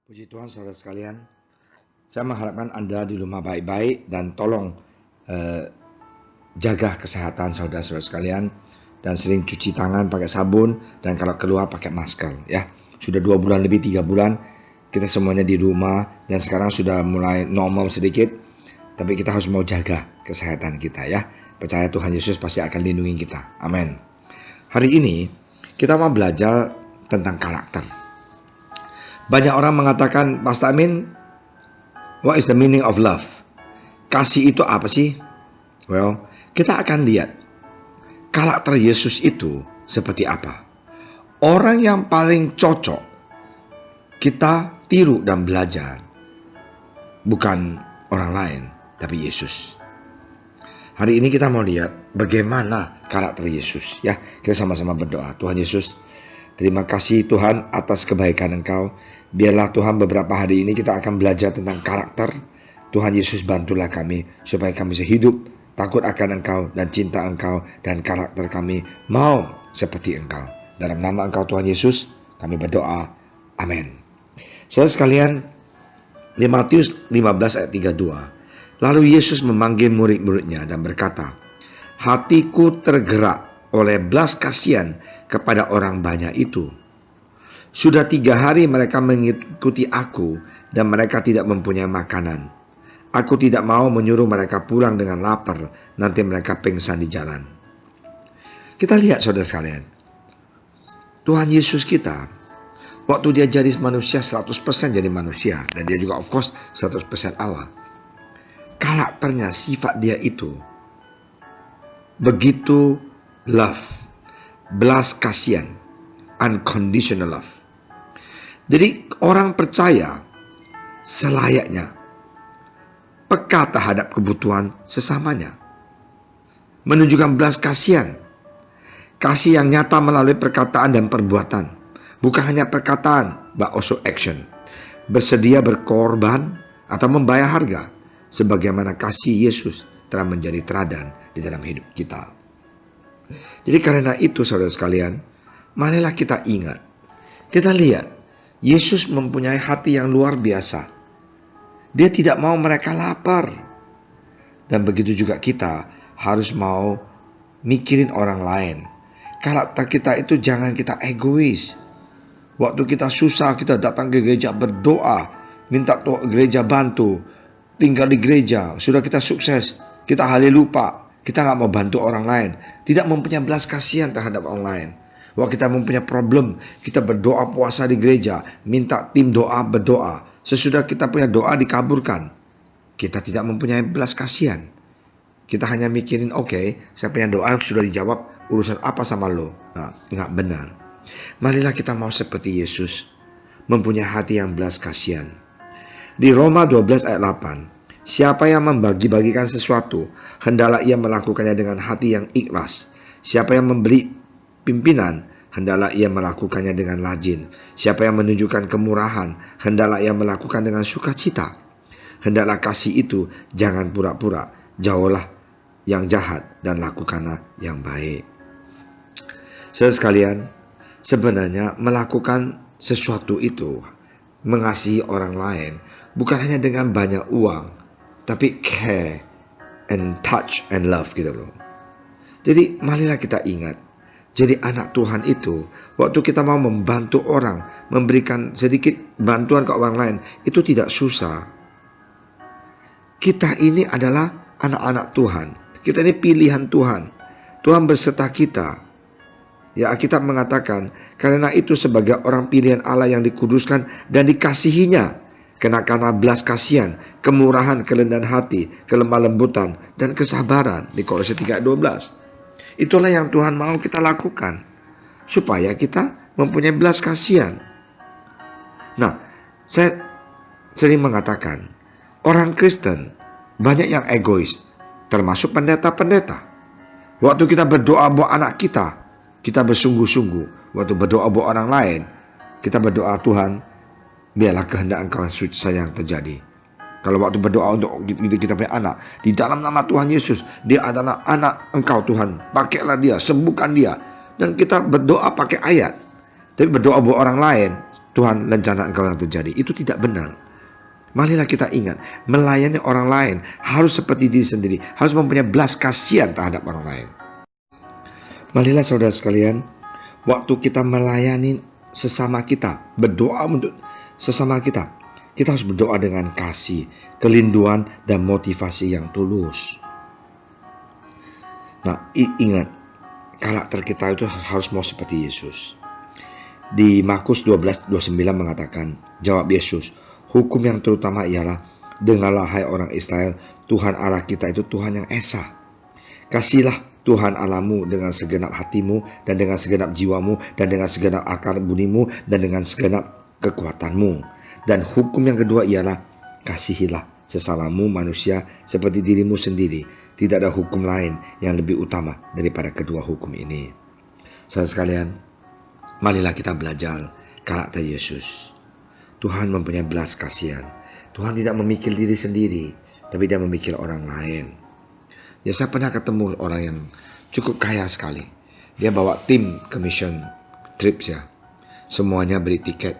Puji Tuhan saudara sekalian, saya mengharapkan Anda di rumah baik-baik dan tolong jaga kesehatan saudara-saudara sekalian dan sering cuci tangan pakai sabun dan kalau keluar pakai masker ya. Sudah 2 bulan lebih 3 bulan kita semuanya di rumah dan sekarang sudah mulai normal sedikit, tapi kita harus mau jaga kesehatan kita ya. Percaya Tuhan Yesus pasti akan lindungi kita. Amin. Hari ini kita mau belajar tentang karakter. Banyak orang mengatakan, Pastor Amin, what is the meaning of love? Kasih itu apa sih? Well, kita akan lihat karakter Yesus itu seperti apa. Orang yang paling cocok kita tiru dan belajar bukan orang lain, tapi Yesus. Hari ini kita mau lihat bagaimana karakter Yesus ya. Kita sama-sama berdoa. Tuhan Yesus, terima kasih Tuhan atas kebaikan Engkau. Biarlah Tuhan beberapa hari ini kita akan belajar tentang karakter. Tuhan Yesus bantulah kami supaya kami bisa hidup takut akan Engkau dan cinta Engkau dan karakter kami mau seperti Engkau. Dalam nama Engkau Tuhan Yesus kami berdoa. Amin. Saudara sekalian, di Matius 15 ayat 32. Lalu Yesus memanggil murid-muridnya dan berkata, hatiku tergerak oleh belas kasihan kepada orang banyak itu. Sudah 3 hari mereka mengikuti aku dan mereka tidak mempunyai makanan. Aku tidak mau menyuruh mereka pulang dengan lapar, nanti mereka pingsan di jalan. Kita lihat saudara sekalian, Tuhan Yesus kita, waktu dia jadi manusia 100% jadi manusia, dan dia juga of course 100% Allah. Karakternya, sifat dia itu begitu love, belas kasihan, unconditional love. Jadi orang percaya selayaknya peka terhadap kebutuhan sesamanya, menunjukkan belas kasihan, kasih yang nyata melalui perkataan dan perbuatan, bukan hanya perkataan, but also action, bersedia berkorban atau membayar harga, sebagaimana kasih Yesus telah menjadi teladan di dalam hidup kita. Jadi karena itu saudara sekalian, marilah kita ingat, kita lihat Yesus mempunyai hati yang luar biasa. Dia tidak mau mereka lapar. Dan begitu juga kita harus mau mikirin orang lain. Karakter kita itu jangan kita egois. Waktu kita susah kita datang ke gereja berdoa, minta gereja bantu, tinggal di gereja. Sudah kita sukses, kita lupa, kita gak mau bantu orang lain, tidak mempunyai belas kasihan terhadap orang lain. Waktu kita mempunyai problem, kita berdoa puasa di gereja, minta tim doa berdoa. Sesudah kita punya doa dikabulkan, kita tidak mempunyai belas kasihan. Kita hanya mikirin, oke, saya punya doa sudah dijawab, urusan apa sama lo? Nah, nggak benar. Marilah kita mau seperti Yesus, mempunyai hati yang belas kasihan. Di Roma 12 ayat 8, siapa yang membagi-bagikan sesuatu, hendaklah ia melakukannya dengan hati yang ikhlas. Siapa yang memberi pimpinan, hendaklah ia melakukannya dengan rajin. Siapa yang menunjukkan kemurahan, hendaklah ia melakukan dengan sukacita. Hendaklah kasih itu jangan pura-pura, jauhlah yang jahat dan lakukanlah yang baik. Saudara sekalian, sebenarnya melakukan sesuatu itu, mengasihi orang lain, bukan hanya dengan banyak uang, tapi care and touch and love gitu loh. Jadi marilah kita ingat, jadi anak Tuhan itu, waktu kita mau membantu orang, memberikan sedikit bantuan ke orang lain, itu tidak susah. Kita ini adalah anak-anak Tuhan. Kita ini pilihan Tuhan. Tuhan berserta kita. Ya, Alkitab mengatakan, karena itu sebagai orang pilihan Allah yang dikuduskan dan dikasihinya, karena belas kasihan, kemurahan, kerendahan hati, kelemah lembutan, dan kesabaran. Di Kolose 3 ayat 12. Itulah yang Tuhan mau kita lakukan, supaya kita mempunyai belas kasihan. Nah, saya sering mengatakan, orang Kristen banyak yang egois, termasuk pendeta-pendeta. Waktu kita berdoa buat anak kita bersungguh-sungguh. Waktu berdoa buat orang lain, kita berdoa, Tuhan, biarlah kehendak Engkau yang terjadi. Kalau waktu berdoa untuk kita punya anak, di dalam nama Tuhan Yesus, dia adalah anak Engkau Tuhan, pakailah dia, sembuhkan dia. Dan kita berdoa pakai ayat. Tapi berdoa buat orang lain, Tuhan rencana engkau yang terjadi. Itu tidak benar. Marilah kita ingat, melayani orang lain harus seperti diri sendiri, harus mempunyai belas kasihan terhadap orang lain. Marilah saudara sekalian, waktu kita melayani sesama kita, berdoa untuk sesama kita harus berdoa dengan kasih, kerinduan, dan motivasi yang tulus. Nah, ingat, karakter kita itu harus mau seperti Yesus. Di Markus 12:29 mengatakan, jawab Yesus, hukum yang terutama ialah, dengarlah hai orang Israel, Tuhan Allah kita itu Tuhan yang esa. Kasihlah Tuhan Allahmu dengan segenap hatimu, dan dengan segenap jiwamu, dan dengan segenap akal bunimu, dan dengan segenap kekuatanmu. Dan hukum yang kedua ialah, kasihilah sesamamu manusia seperti dirimu sendiri. Tidak ada hukum lain yang lebih utama daripada kedua hukum ini. Saudara sekalian, marilah kita belajar karakter Yesus. Tuhan mempunyai belas kasihan. Tuhan tidak memikir diri sendiri, tapi dia memikir orang lain. Ya, saya pernah ketemu orang yang cukup kaya sekali. Dia bawa tim ke mission trips ya. Semuanya beli tiket.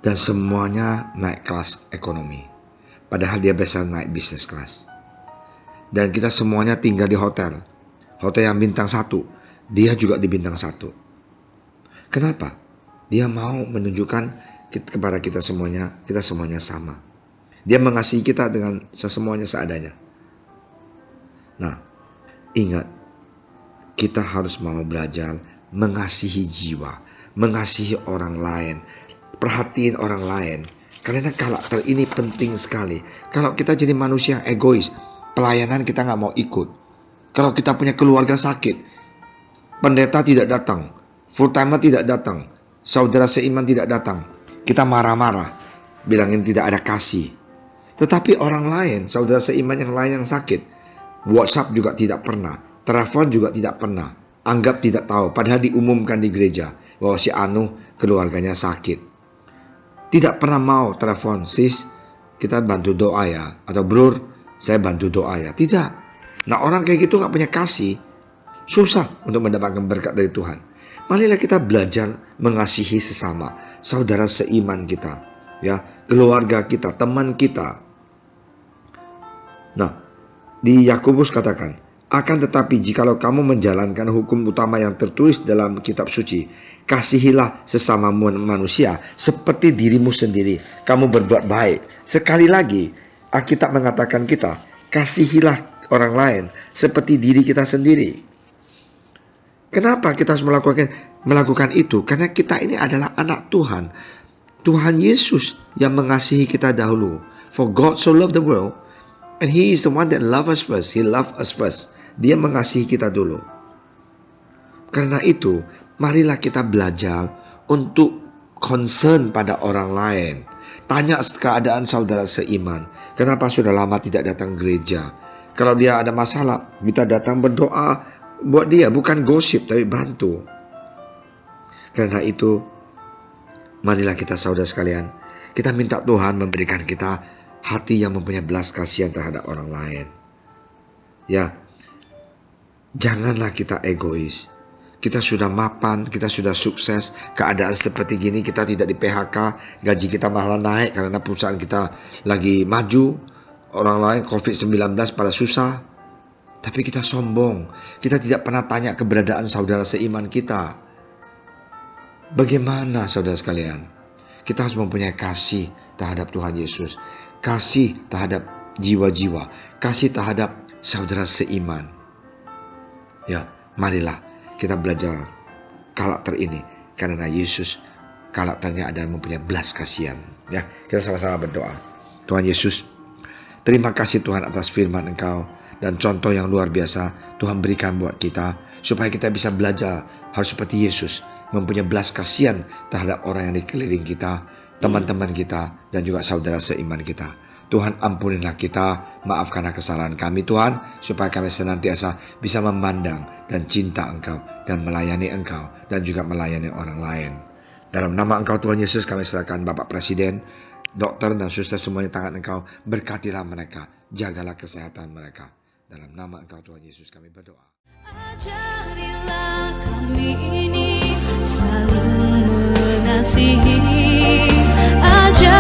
Dan semuanya naik kelas ekonomi. Padahal dia biasa naik business class. Dan kita semuanya tinggal di hotel. Hotel yang bintang 1. Dia juga di bintang 1. Kenapa? Dia mau menunjukkan kepada kita semuanya sama. Dia mengasihi kita dengan semuanya seadanya. Nah, ingat, kita harus mau belajar mengasihi jiwa, mengasihi orang lain, perhatiin orang lain. Karena karakter ini penting sekali. Kalau kita jadi manusia egois, pelayanan kita nggak mau ikut. Kalau kita punya keluarga sakit, pendeta tidak datang, full timer tidak datang, saudara seiman tidak datang, kita marah-marah, bilangin tidak ada kasih. Tetapi orang lain, saudara seiman yang lain yang sakit, WhatsApp juga tidak pernah, telepon juga tidak pernah, anggap tidak tahu, padahal diumumkan di gereja bahwa si Anu keluarganya sakit. Tidak pernah mau telepon, sis, kita bantu doa ya, atau bror, saya bantu doa ya. Tidak. Nah, orang kayak gitu gak punya kasih, susah untuk mendapatkan berkat dari Tuhan. Marilah kita belajar mengasihi sesama, saudara seiman kita, ya, keluarga kita, teman kita. Nah, di Yakobus katakan, akan tetapi jikalau kamu menjalankan hukum utama yang tertulis dalam kitab suci, kasihilah sesama manusia seperti dirimu sendiri. Kamu berbuat baik. Sekali lagi, Alkitab mengatakan kita, kasihilah orang lain seperti diri kita sendiri. Kenapa kita harus melakukan itu? Karena kita ini adalah anak Tuhan. Tuhan Yesus yang mengasihi kita dahulu. For God so loved the world, and He is the one that loved us first. He loved us first. Dia mengasihi kita dulu. Karena itu, marilah kita belajar untuk concern pada orang lain. Tanya keadaan saudara seiman. Kenapa sudah lama tidak datang gereja? Kalau dia ada masalah, kita datang berdoa buat dia. Bukan gosip, tapi bantu. Karena itu, marilah kita saudara sekalian, kita minta Tuhan memberikan kita hati yang mempunyai belas kasihan terhadap orang lain. Ya, janganlah kita egois. Kita sudah mapan, kita sudah sukses, keadaan seperti gini kita tidak di PHK, gaji kita malah naik karena perusahaan kita lagi maju, orang lain COVID-19 pada susah. Tapi kita sombong, kita tidak pernah tanya keberadaan saudara seiman kita. Bagaimana saudara sekalian? Kita harus mempunyai kasih terhadap Tuhan Yesus, kasih terhadap jiwa-jiwa, kasih terhadap saudara seiman. Ya, marilah kita belajar karakter ini, karena Yesus karakternya adalah mempunyai belas kasihan. Ya, kita sama-sama berdoa. Tuhan Yesus, terima kasih Tuhan atas firman Engkau dan contoh yang luar biasa Tuhan berikan buat kita, supaya kita bisa belajar harus seperti Yesus, mempunyai belas kasihan terhadap orang yang dikeliling kita, teman-teman kita, dan juga saudara seiman kita. Tuhan, ampunilah kita, maafkanlah kesalahan kami Tuhan, supaya kami senantiasa bisa memandang dan cinta Engkau dan melayani Engkau dan juga melayani orang lain. Dalam nama Engkau Tuhan Yesus, kami serahkan Bapak Presiden, dokter dan suster semuanya tangan Engkau, berkatilah mereka, jagalah kesehatan mereka. Dalam nama Engkau Tuhan Yesus kami berdoa. Ajarilah kami ini saling mengenal. kasihi, ajar